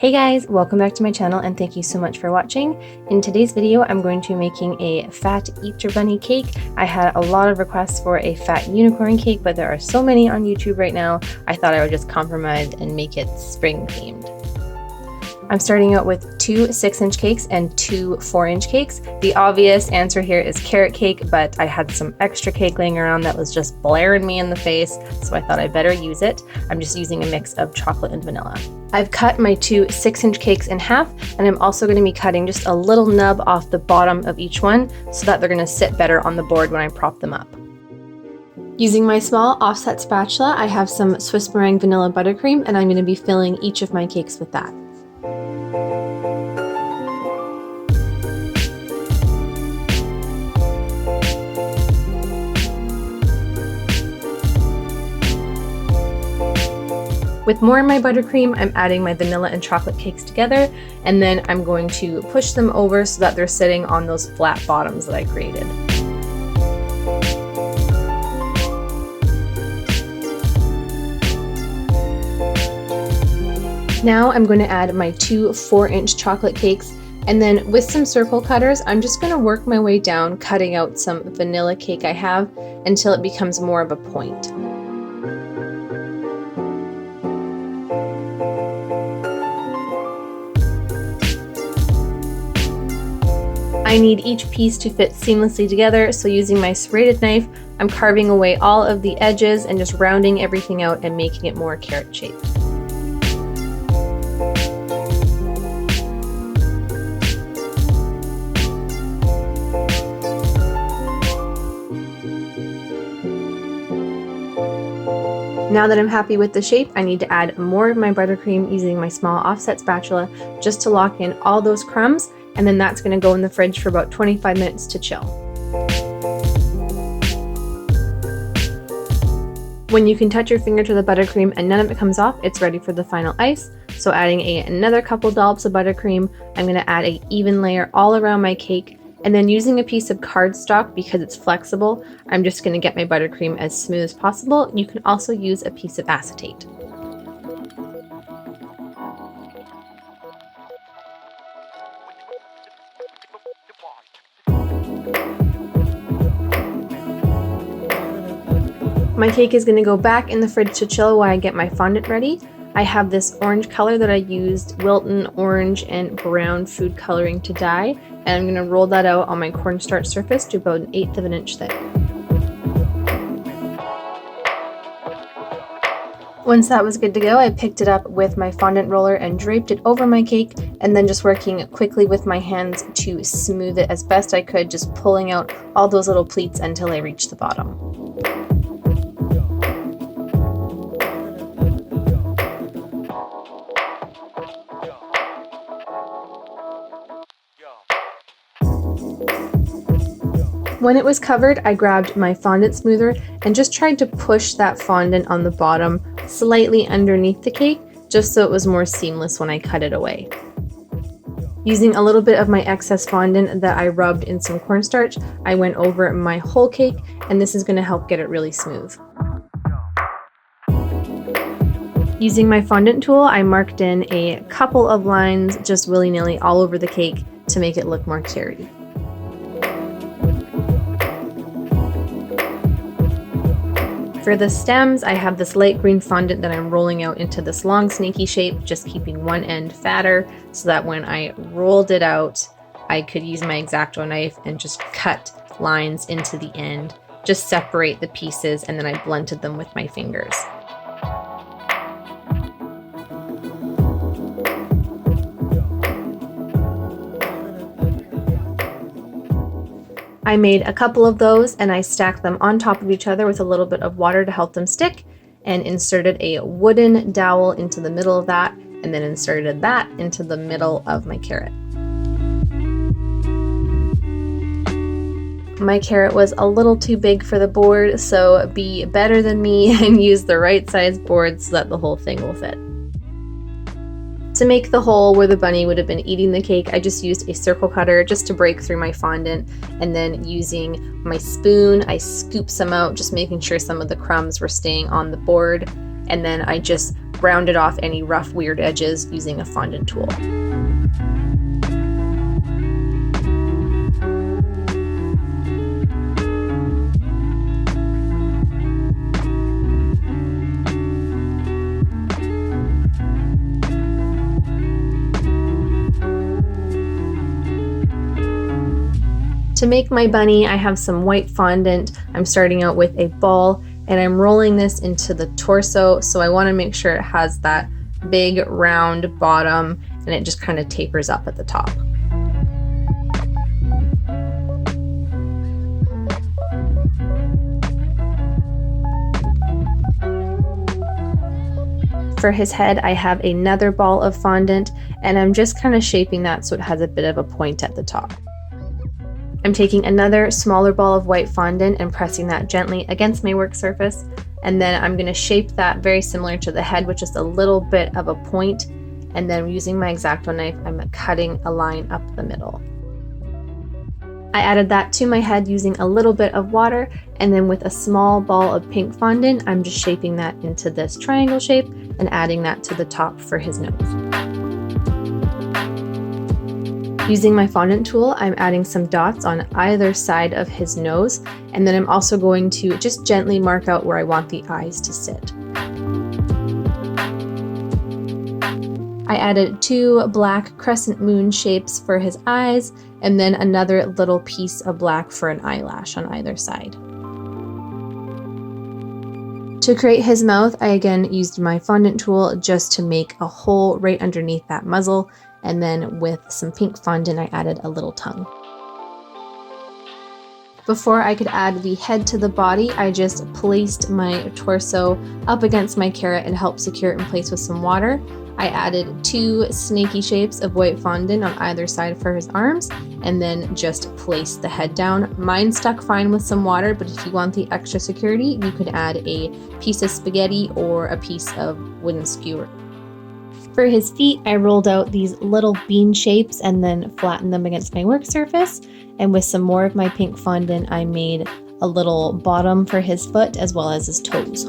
Hey guys, welcome back to my channel and thank you so much for watching. In today's video, I'm going to be making a fat Easter bunny cake. I had a lot of requests for a fat unicorn cake, but there are so many on YouTube right now, I thought I would just compromise and make it spring themed. I'm starting out with 2 6-inch cakes and 2 4-inch cakes. The obvious answer here is carrot cake, but I had some extra cake laying around that was just blaring me in the face, so I thought I better use it. I'm just using a mix of chocolate and vanilla. I've cut my 2 6-inch cakes in half, and I'm also going to be cutting just a little nub off the bottom of each one so that they're going to sit better on the board when I prop them up. Using my small offset spatula, I have some Swiss meringue vanilla buttercream, and I'm going to be filling each of my cakes with that. With more in my buttercream, I'm adding my vanilla and chocolate cakes together, and then I'm going to push them over so that they're sitting on those flat bottoms that I created. Now I'm going to add my 2 4-inch chocolate cakes, and then with some circle cutters, I'm just going to work my way down, cutting out some vanilla cake I have until it becomes more of a point. I need each piece to fit seamlessly together, so using my serrated knife, I'm carving away all of the edges and just rounding everything out and making it more carrot shaped. Now that I'm happy with the shape, I need to add more of my buttercream using my small offset spatula just to lock in all those crumbs, and then that's going to go in the fridge for about 25 minutes to chill. When you can touch your finger to the buttercream and none of it comes off, it's ready for the final ice. So adding another couple dollops of buttercream, I'm going to add an even layer all around my cake, and then using a piece of cardstock because it's flexible, I'm just going to get my buttercream as smooth as possible. You can also use a piece of acetate. My cake is going to go back in the fridge to chill while I get my fondant ready. I have this orange color that I used Wilton orange and brown food coloring to dye, and I'm going to roll that out on my cornstarch surface to about 1/8 of an inch thick. Once that was good to go, I picked it up with my fondant roller and draped it over my cake, and then just working quickly with my hands to smooth it as best I could, just pulling out all those little pleats until I reached the bottom. When it was covered, I grabbed my fondant smoother and just tried to push that fondant on the bottom slightly underneath the cake, just so it was more seamless when I cut it away. Using a little bit of my excess fondant that I rubbed in some cornstarch, I went over my whole cake, and this is going to help get it really smooth. Using my fondant tool, I marked in a couple of lines just willy-nilly all over the cake to make it look more carroty. For the stems, I have this light green fondant that I'm rolling out into this long snaky shape, just keeping one end fatter so that when I rolled it out, I could use my X-Acto knife and just cut lines into the end, just separate the pieces, and then I blunted them with my fingers. I made a couple of those and I stacked them on top of each other with a little bit of water to help them stick, and inserted a wooden dowel into the middle of that, and then inserted that into the middle of my carrot. My carrot was a little too big for the board, so be better than me and use the right size board so that the whole thing will fit. To make the hole where the bunny would have been eating the cake, I just used a circle cutter just to break through my fondant, and then using my spoon, I scooped some out, just making sure some of the crumbs were staying on the board, and then I just rounded off any rough, weird edges using a fondant tool. To make my bunny, I have some white fondant. I'm starting out with a ball and I'm rolling this into the torso, so I want to make sure it has that big round bottom and it just kind of tapers up at the top. For his head, I have another ball of fondant and I'm just kind of shaping that so it has a bit of a point at the top. I'm taking another smaller ball of white fondant and pressing that gently against my work surface, and then I'm going to shape that very similar to the head with just a little bit of a point, and then using my X-Acto knife, I'm cutting a line up the middle. I added that to my head using a little bit of water, and then with a small ball of pink fondant, I'm just shaping that into this triangle shape and adding that to the top for his nose. Using my fondant tool, I'm adding some dots on either side of his nose, and then I'm also going to just gently mark out where I want the eyes to sit. I added 2 black crescent moon shapes for his eyes, and then another little piece of black for an eyelash on either side. To create his mouth, I again used my fondant tool just to make a hole right underneath that muzzle, and then with some pink fondant I added a little tongue. Before I could add the head to the body, I just placed my torso up against my carrot and helped secure it in place with some water. I added 2 snaky shapes of white fondant on either side for his arms, and then just placed the head down. Mine stuck fine with some water, but if you want the extra security, you could add a piece of spaghetti or a piece of wooden skewer. For his feet, I rolled out these little bean shapes and then flattened them against my work surface. And with some more of my pink fondant, I made a little bottom for his foot as well as his toes.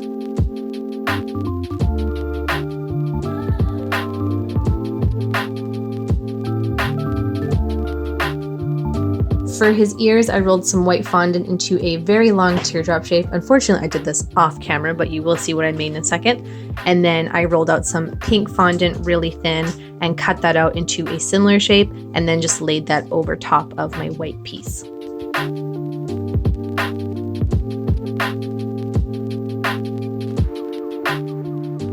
For his ears, I rolled some white fondant into a very long teardrop shape. Unfortunately, I did this off camera, but you will see what I made in a second. And then I rolled out some pink fondant really thin and cut that out into a similar shape, and then just laid that over top of my white piece.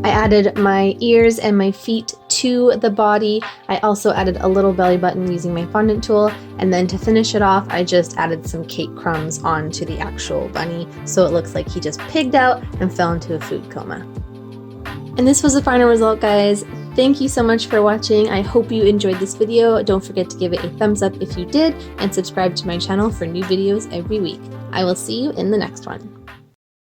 I added my ears and my feet to the body. I also added a little belly button using my fondant tool, and then to finish it off, I just added some cake crumbs onto the actual bunny, so it looks like he just pigged out and fell into a food coma. And this was the final result, guys. Thank you so much for watching. I hope you enjoyed this video. Don't forget to give it a thumbs up if you did, and subscribe to my channel for new videos every week. I will see you in the next one.